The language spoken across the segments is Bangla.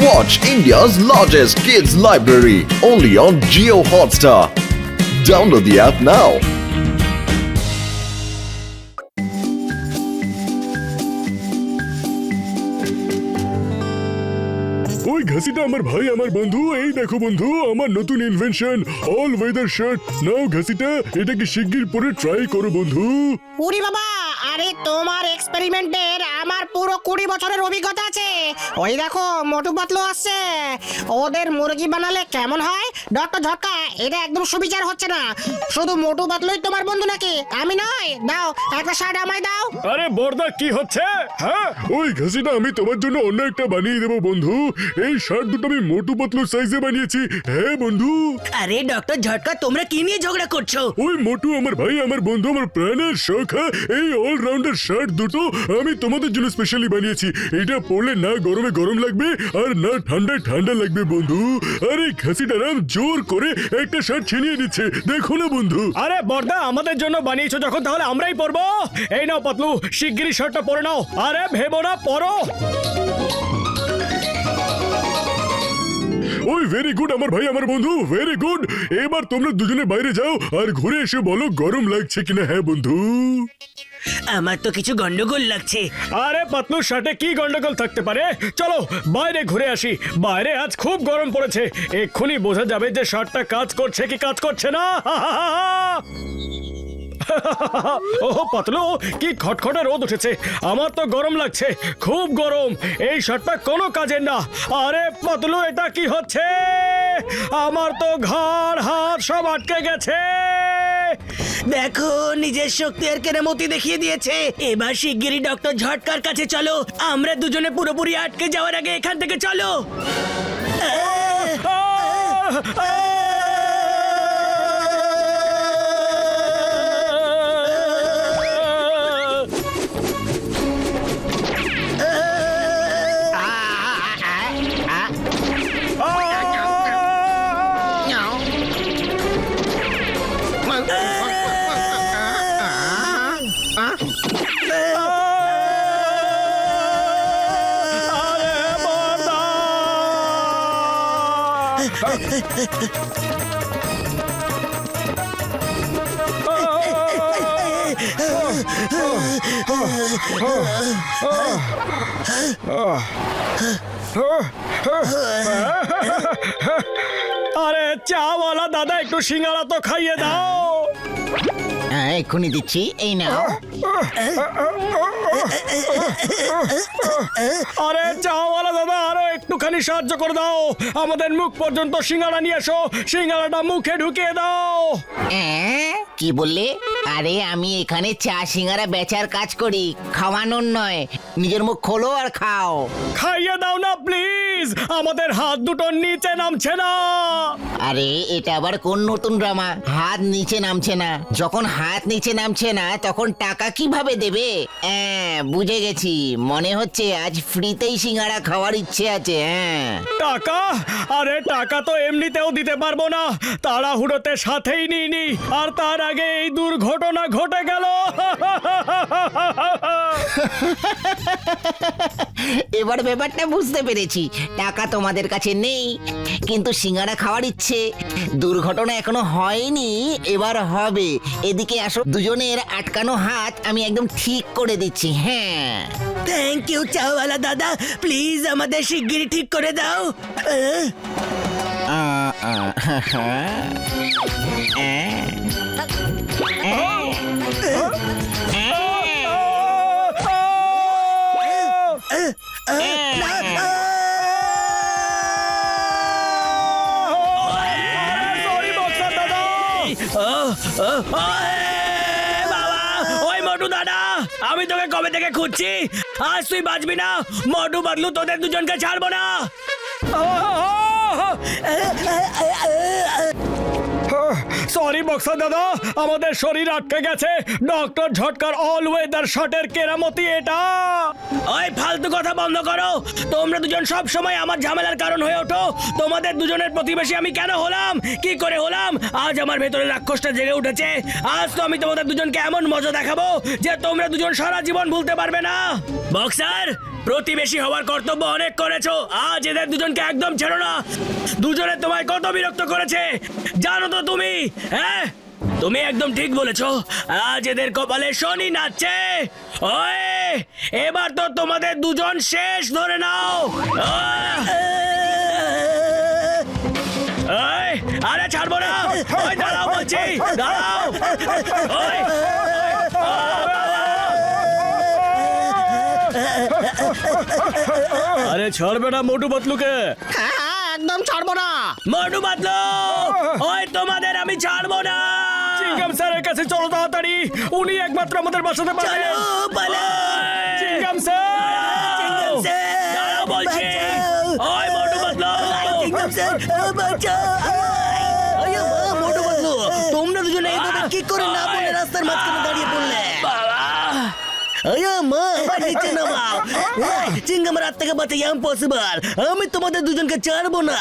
Watch India's largest kids library only on Jio Hotstar. Download the app now. ওই ঘাসিটা আমার ভাই আমার বন্ধু। এই দেখো বন্ধু, আমার নতুন ইনভেনশন অল ওয়েদার শার্ট। নাও ঘাসিটা, এটাকে শিগগির পরে ট্রাই করো বন্ধু। উরি বাবা, আরে তোমার এক্সপেরিমেন্টের আমার পুরো 20 বছরের অভিজ্ঞতা আছে। ওই দেখো মোটু পাতলু আসছে, ওদের মুরগি বানালে কেমন হয়? ডক্টর ঝটকা, এটা একদম সুবিচার হচ্ছে না। শুধু মোটু পাতলুই তোমার বন্ধু নাকি? আমি নয়? দাও একটা শার্ট আমায় দাও। আরে বর্দা, কি হচ্ছে? হ্যাঁ, ওই ঘাসিটা আমি তোমার জন্য অন্য একটা বানিয়ে দেবো বন্ধু। এই শার্ট দুটো আমি মোটু পাতলু সাইজে বানিয়েছি। হ্যাঁ বন্ধু। আরে ডক্টর ঝটকা, তোমরা কি নিয়ে ঝগড়া করছো? ওই মোটু আমার ভাই আমার বন্ধু, আমার প্রাণের শখ। এই অলরাউন্ডার শার্ট দুটো আমি তোমাদের জন্য স্পেশালি বানিয়েছি। এটা পরলে না গরমে গরম লাগবে আর না ঠান্ডায় ঠান্ডা লাগবে বন্ধু। আরে খাসিটা রাম জোর করে একটা শার্ট ছিনিয়ে দিচ্ছে, দেখো না বন্ধু। আরে বর্দা, আমাদের জন্য বানিয়েছো যখন তাহলে আমরাই পরবো। এই নাও পাতলু, শিগগিরই শার্টটা পরে নাও। আরে ভেবো না, পরো। ওই ভেরি গুড আমার ভাই আমার বন্ধু, ভেরি গুড। এবার তোমরা দুজনে বাইরে যাও আর ঘুরে এসে বলো গরম লাগছে কিনা। হ্যাঁ বন্ধু। আমার তো কিছু গন্ডগোল লাগছে। আরে পাতলু, শার্টে কি গন্ডগোল থাকতে পারে? চলো বাইরে ঘুরে আসি। বাইরে আজ খুব গরম পড়েছে, এক্ষুনি বোঝা যাবে যে শার্টটা কাজ করছে কি কাজ করছে না। ওহ পাতলু, কি খটখটে রোদ উঠেছে, আমার তো গরম লাগছে, খুব গরম। এই শার্টটা কোনো কাজের না। আরে পাতলু, এটা কি হচ্ছে? আমার তো ঘাড় হাত সব আটকে গেছে। দেখো, নিজের শক্তি আর কেরামতি দেখিয়ে দিয়েছে। এবার শিগগিরই ডক্টর ঝটকার কাছে চলো। আমরা দুজনে পুরোপুরি আটকে যাওয়ার আগে এখান থেকে চলো। আরে চাওয়ালা দাদা, একটু সিঙ্গারা তো খাইয়ে দাও। হ্যাঁ, এক্ষুনি দিচ্ছি, এই নাও। আরে চাওয়ালা দাদা, আরো একটুখানি সাহায্য করে দাও। আমাদের মুখ পর্যন্ত সিঙ্গারা নিয়ে এসো, সিঙ্গারাটা মুখে ঢুকিয়ে দাও। কি বললে? আরে আমি এখানে চা সিঙ্গারা বেচার কাজ করি, খাওয়ানোর নয়। নিজের মুখ খোলো আর খাও। খাইয়ে দাও না প্লিজ, আমাদের হাত দুটো নিচে নামছে না। আরে এটা আবার কোন নতুন ড্রামা? হাত নিচে নামছে না? যখন হাত নিচে নামছে না তখন টাকা কিভাবে দেবে? বুঝে গেছি, মনে হচ্ছে আজ ফ্রিতেই সিঙ্গারা খাওয়ার ইচ্ছে আছে। টাকা? আরে টাকা তো এমনিতেও দিতে পারবো না, তাড়াহুড়োতে সাথেই নিইনি, আর তার আগে এই দুর্ঘটনা ঘটে গেল। এবার ব্যাপারটা বুঝতে পেরেছি। টাকা তোমাদের কাছে নেই, কিন্তু সিঙ্গারা খাওয়ার ইচ্ছে। দুর্ঘটনা এখনো হয়নি, এবার হবে। এদিকে আসো, দুজনের আটকানো হাত আমি একদম ঠিক করে দিচ্ছি। হ্যাঁ, থ্যাংক ইউ চাওয়ালা দাদা, প্লিজ আমাদের শিগগিরই ঠিক করে দাও। সরি বক্সার দাদা। বাবা, ওই মোটু দাদা, আমি তোকে কবে থেকে খুঁজছি। আজ তুই বাঁচবি না। মোটু পাতলু তোদের দুজনকে ছাড়বো না। সরি বক্সার দাদা, আমাদের শরীর আটকে গেছে। ডক্টর ঝটকার অল ওয়েদার শার্টের কেরামতি এটা। ওই ফালতু কথা বন্ধ করো। তোমরা দুজন সব সময় আমার ঝামেলার কারণ হয়ে ওঠো। তোমাদের দুজনের প্রতিবেশী আমি কেন হলাম, কি করে হলাম? আজ আমার ভেতরে রাক্ষসটা জেগে উঠেছে। আজ তো আমি তোমাদের দুজনকে এমন মজা দেখাবো যে তোমরা দুজন সারা জীবন ভুলতে পারবে না। বক্সার, প্রতিবেশী হওয়ার কর্তব্য অনেক করেছো, আজ এদের দুজনকে একদম ছেড়ো না। দুজনে তোমায় কত বিরক্ত করেছে জানো তো তুমি? হ্যাঁ, তুমি একদম ঠিক বলেছো, আজ এদের কপালে শনি নাচছে। ওই এবার তো তোমাদের দুজন শেষ, ধরে নাও। এই, আরে ছাড়বো না, ওই দাঁড়াও বলছি, দাঁড়াও। ওই, আরে ছাড়বে না মোটু পাতলুকে। হ্যাঁ, একদম ছাড়বো না। মোটু পাতলু, ওই তোমাদের আমি ছাড়বো না। চিংগাম স্যারের কাছে চলো তাড়াতাড়ি, উনি একমাত্র আমাদের বাঁচাতে পারবেন। চলো, পালাও। চিংগাম স্যার, দাঁড়াও বলছি, ওই মোটু পাতলু। তোমরা দুজনে এইভাবে কি করে না বলে রাস্তার মাঝখানে দাঁড়িয়ে পড়লে? নিচে নামাও। চিংগামের হাত থেকে বাঁচা ইম্পসিবল। আমি তোমাদের দুজনকে ছাড়বো না।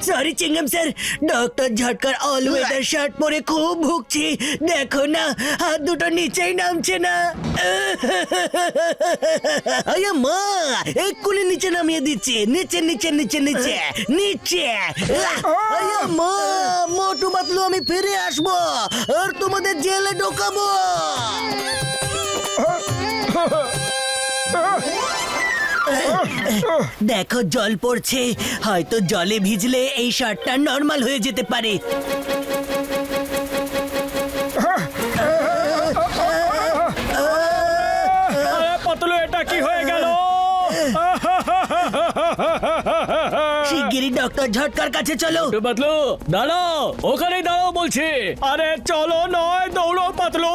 সরি চিংগাম স্যার, ডক্টর ঝটকার অল ওয়েদার শার্ট পরে খুব ভুগছি। দেখো না, হাত দুটো নিচেই নামছে না। মা, এক্ষুনি নিচে নামিয়ে দিচ্ছি। নিচে নিচে নিচে নিচে নিচে। মা, মোটু পাতলু আমি ফিরে আসবো আর তোমাদের জেলে ঢোকাবো। দেখো জল পড়ছে, হয়তো জলে ভিজলে এই শার্টটা নরমাল হয়ে যেতে পারে। আরে পাতলু, এটা কি হয়ে গেল? শিগগিরই ডক্টর ঝটকার কাছে চলো। মোটু পাতলু দাঁড়াও, ওখানেই দাঁড়াও বলছি। আরে চলো নয়, দৌড়ো পাতলু।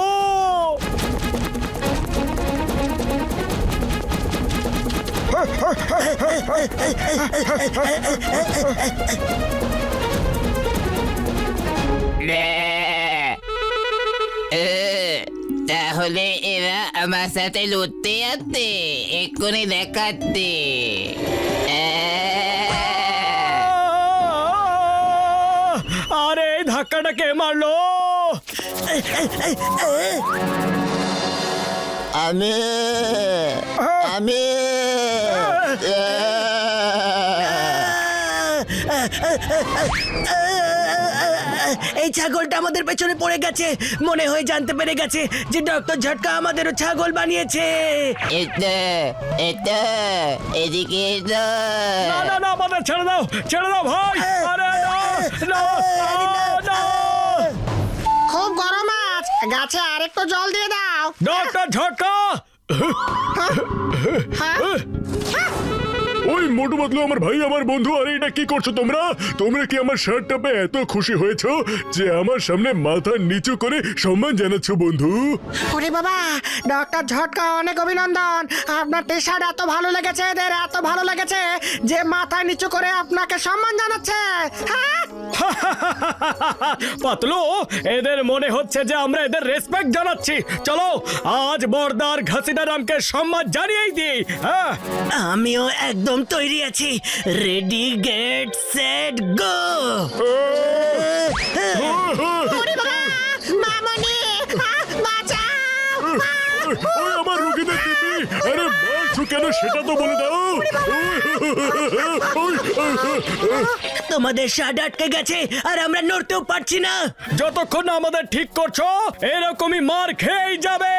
তাহলে এরা আমার সাথে লড়তে আসতে, এক্ষুনি দেখাতে। আরে এই ধাক্কাটা কে মারলো? আমি আমি এই ছাগলটা আমাদের পেছনে পড়ে গেছে। মনে হয় জানতে পেরে গেছে যে ডক্টর ঝটকা আমাদেরও ছাগল বানিয়েছে। এদিকে না না না, আমাদের ছেড়ে দাও, ছেড়ে দাও ভাই। আরে না না না। খুব গরম আজ, গাছে আরেকটু জল দিয়ে দাও। ডক্টর ঝটকা, হ্যাঁ? ওই মোটু পাতলু আমার ভাই, আমার বন্ধু, আরে এটা কি করছো তোমরা? তোমরা কি আমার শার্টটা পেয়ে এত খুশি হয়েছো যে আমার সামনে মাথা নিচু করে সম্মান জানাচ্ছ বন্ধু? ওরে বাবা, ডক্টর ঝটকা অনেক অভিনন্দন। আপনার টি শার্ট এত ভালো লেগেছে, এদের এত ভালো লেগেছে যে মাথা নিচু করে আপনাকে সম্মান জানাচ্ছে। হ্যাঁ, পাতলু, এদের মনে হচ্ছে যে আমরা এদের রেসপেক্ট জানাচ্ছি। চলো আজ বর্দার ঘাসিদারামকে সম্মান জানিয়েই দিই। হ্যাঁ, আমিও একদম তৈরি আছি। Ready get set go. ওরে বাবা, মামনি, বাঁচাও। ওই আমার রুগীদের দিদি, আরে মারছো কেন সেটা তো বলে দাও। তোমাদের শার্ট আটকে গেছে আর আমরা নড়তেও পারছি না। যতক্ষণ না আমাদের ঠিক করছো এরকমই মার খেয়েই যাবে।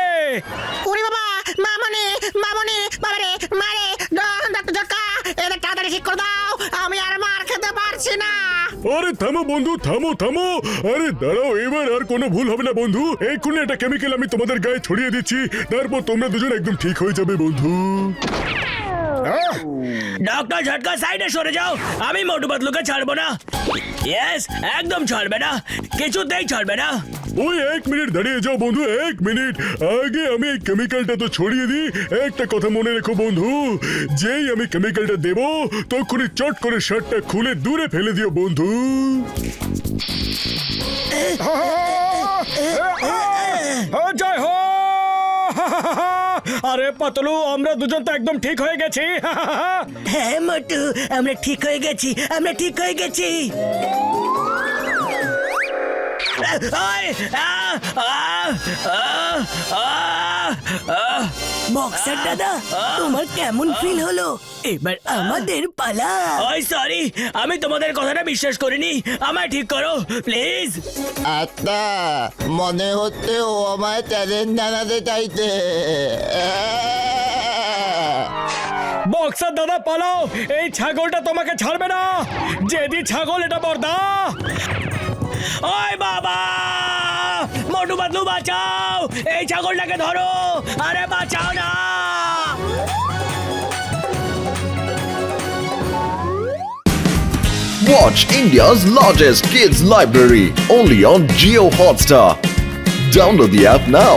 ওরে বাবা, মামনি, মামনি, বাবারে, মারে, ডক্টর ঝটকা, এদের তাড়াতাড়ি ঠিক করে দাও। আমি আর মার খেতে পারছি না। আরে থামো বন্ধু, থামো থামো। আরে দাঁড়াও, এবার আর কোনো ভুল হবে না বন্ধু। এক্ষুনি একটা কেমিক্যাল আমি তোমাদের গায়ে ছড়িয়ে দিচ্ছি, তারপর তোমরা দুজন একদম ঠিক হয়ে যাবে বন্ধু। ডক্টর ঝটকা সাইডে সরে যাও, আমি মোটু পাতলুকে ছাড়বো না। ইয়েস, একদম ছাড়বে না, কিছুতেই ছাড়বে না। ওই 1 মিনিট দাঁড়িয়ে যাও বন্ধু, 1 মিনিট। আগে আমি এই কেমিক্যালটা তো ছড়িয়ে দিই। একটা কথা মনে রেখো বন্ধু, যেই আমি কেমিক্যালটা দেবো তখনই চট করে শার্টটা খুলে দূরে ফেলে দিও বন্ধু। জয় হো। আরে পাতলু, আমরা দুজন তো একদম ঠিক হয়ে গেছি। হ্যাঁ মোটু, আমরা ঠিক হয়ে গেছি, আমরা ঠিক হয়ে গেছি। ওই, আ, আ, আ, আ, আ, বক্সার দাদা তোমার কেমন ফিল হলো এবার আমাদের পালা ওই সরি, আমি তোমাদের কথাটা বিশ্বাস করিনি। আমায় ঠিক করো প্লিজ। আত্মা মনে হচ্ছে ও আমায় চ্যালেঞ্জ জানাতে চাইছে বক্সার দাদা পালাও, এই ছাগলটা তোমাকে ছাড়বে না। জেদি ছাগল এটা বর্দা। ওই বাবা, মোটু পাতলু বাঁচাও, এই ছাগলটাকে ধরো, আরে বাঁচাও না। Watch India's largest kids library only on Geo Hotstar. Download the app now.